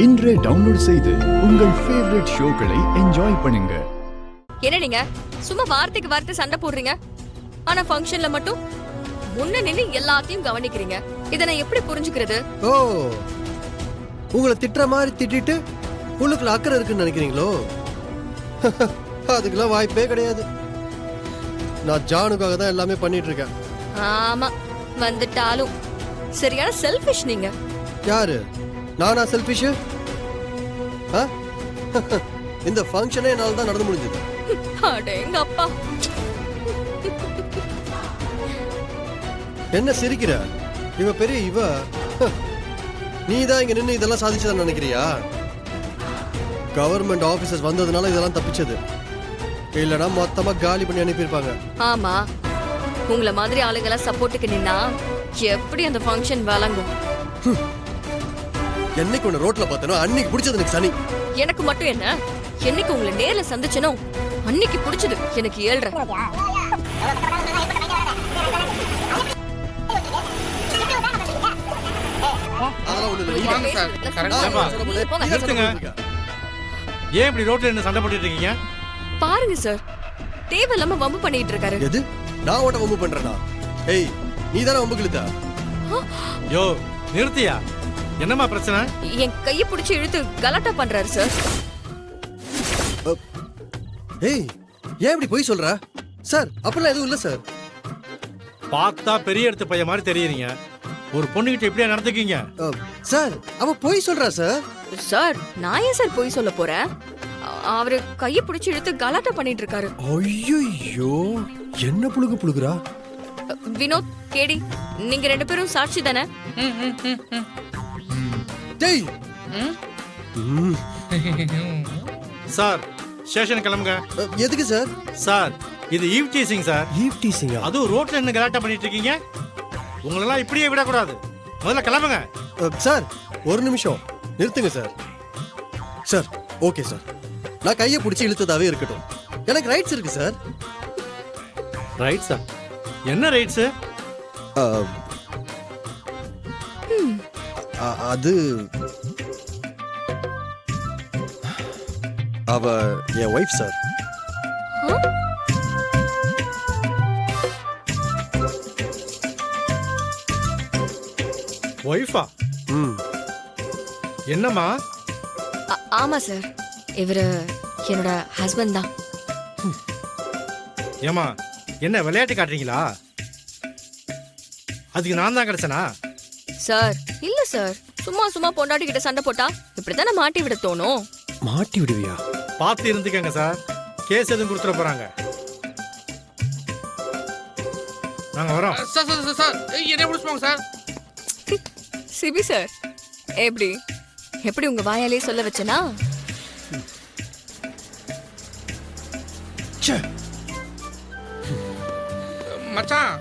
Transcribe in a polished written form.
இன்றே டவுன்லோட் செய்து உங்கள் ஃபேவரட் ஷோக்களை என்ஜாய் பண்ணுங்க. என்ன நீங்க சும்மா வார்த்தைக்கு வார்த்தை சண்டை போடுறீங்க, ஆனா ஃபங்க்ஷன்ல மட்டும் முன்ன நின்னு எல்லாத்தையும் கவனிக்கிறீங்க. இத நான் எப்படி புரிஞ்சுக்கிறது? ஓ, உங்களை திட்டுற மாதிரி திட்டிட்டு உள்ளுக்குள்ள அக்கறை இருக்குன்னு நினைக்கிறீங்களோ? அதுக்கெல்லாம் வாய்ப்பே கிடையாது. நான் ஜானுக்காக தான் எல்லாமே பண்ணிட்டு இருக்கேன். ஆமா, வந்துட்டாலும் சரியான செல்ஃபிஷ் நீங்க. யாரு? நானா செல்ஃபிஷ்? இந்த ஃபங்க்ஷனே என்னால தான் நடந்து முடிஞ்சது. அடேங்க அப்பா. என்ன சிரிக்கிற? இவ பெரிய இவ. நீ தான் இங்க நின்று இதெல்லாம் சாதிச்சதான் நினைக்கிறியா? கவர்மெண்ட் ஆபீசர்ஸ் வந்ததுனால இதெல்லாம் தப்பிச்சது. இல்லனா மொத்தமா காலி பண்ணி அனுப்பியிருப்பாங்க. ஆமா, உங்கள மாதிரி ஆளுங்கள சப்போர்ட்டுக்கு நின்னா எப்படி அந்த ஃபங்க்ஷன் வழங்கும்? என்னைக்கு உன்னை ரோட்ல பார்த்தனோ அன்னைக்கு பிடிச்சது எனக்கு சனி. எனக்கு மட்டும் என்ன, என்னைக்கு உங்களை நேர்ல சந்திச்சனோ அன்னைக்கு பிடிச்சது எனக்கு 7:30. ஏன் இப்படி ரோட்ல என்ன சண்டை போட்டுட்டு இருக்கீங்க? பாருங்க சார், தேவையில்லாம வம்பு பண்ணிட்டு இருக்காரு. எது? நான் ஓட்ட வம்பு பண்றேனா? ஏய், நீ தானே வம்பு கிழித்தா? யோ, நிறுத்தியா? என்னம்மா பிரச்சனை? என் கையை பிடிச்சி இழுத்து கலாட்டா பண்றாரு சார். ஏய், ஏன் இப்படி போய் சொல்ற? சார், அப்படிலாம் எதுவும் இல்ல சார். பார்த்தா பெரிய இடத்து பையன் மாதிரி தெரியுறீங்க. ஒரு பொண்ணுகிட்ட இப்படியா நடந்துக்கீங்க? சார், அவ போய் சொல்றா சார். சார், நான் ஏன் சார் போய் சொல்ல போறேன்? அவரு கையை பிடிச்சி இழுத்து கலாட்டா பண்ணிட்டு இருக்காரு. ஐயோ, என்ன புழுகுறா? வினோத், கேடி, நீங்க 2 பேரும் சாட்சி தானே? டேய். சார், ஸ்டேஷன் கிளம்புங்க. எதுக்கு சார்? சார், இது ஈவ் டீசிங் சார். ஈவ் டீசிங்கா? அதுவும் ரோட்ல என்ன கலாட்டா பண்ணிட்டு இருக்கீங்க? உங்களெல்லாம் இப்படியே விடக்கூடாது. முதல்ல கிளம்புங்க. சார், ஒரு நிமிஷம் நிறுத்துங்க சார். Sir, okay sir. நான் கையை பிடிச்சி இழுத்ததாவே இருக்கட்டும். எனக்கு ரைட்ஸ் இருக்கு சார். ரைட்ஸா? என்ன ரைட்ஸ்? அது அவ என் ஒய்ஃப் சார். ஒய்ஃபா? என்னம்மா? ஆமா சார், இவரு என்னோட ஹஸ்பண்ட் தான். ஏமா, என்ன விளையாட்டு காட்டுறீங்களா? அதுக்கு நான் தான் கிடைச்சனா? சார், இல்ல சார், சும்மா சும்மா பொண்டாட்டி கிட்ட சண்டை போட்டா இப்படித்தானே மாட்டி விட தோணும். மாட்டி விடுவியா? பார்த்து இருந்துக்கங்க சார், கேஸ் எதுவும் கொடுத்துட போறாங்க. நாங்க வரோம். சார் சார் சார் சார், என்ன முடிச்சுப்பாங்க சார்? சிபி சார், எப்படி எப்படி உங்க வாயாலே சொல்ல வச்சனா? மச்சான்,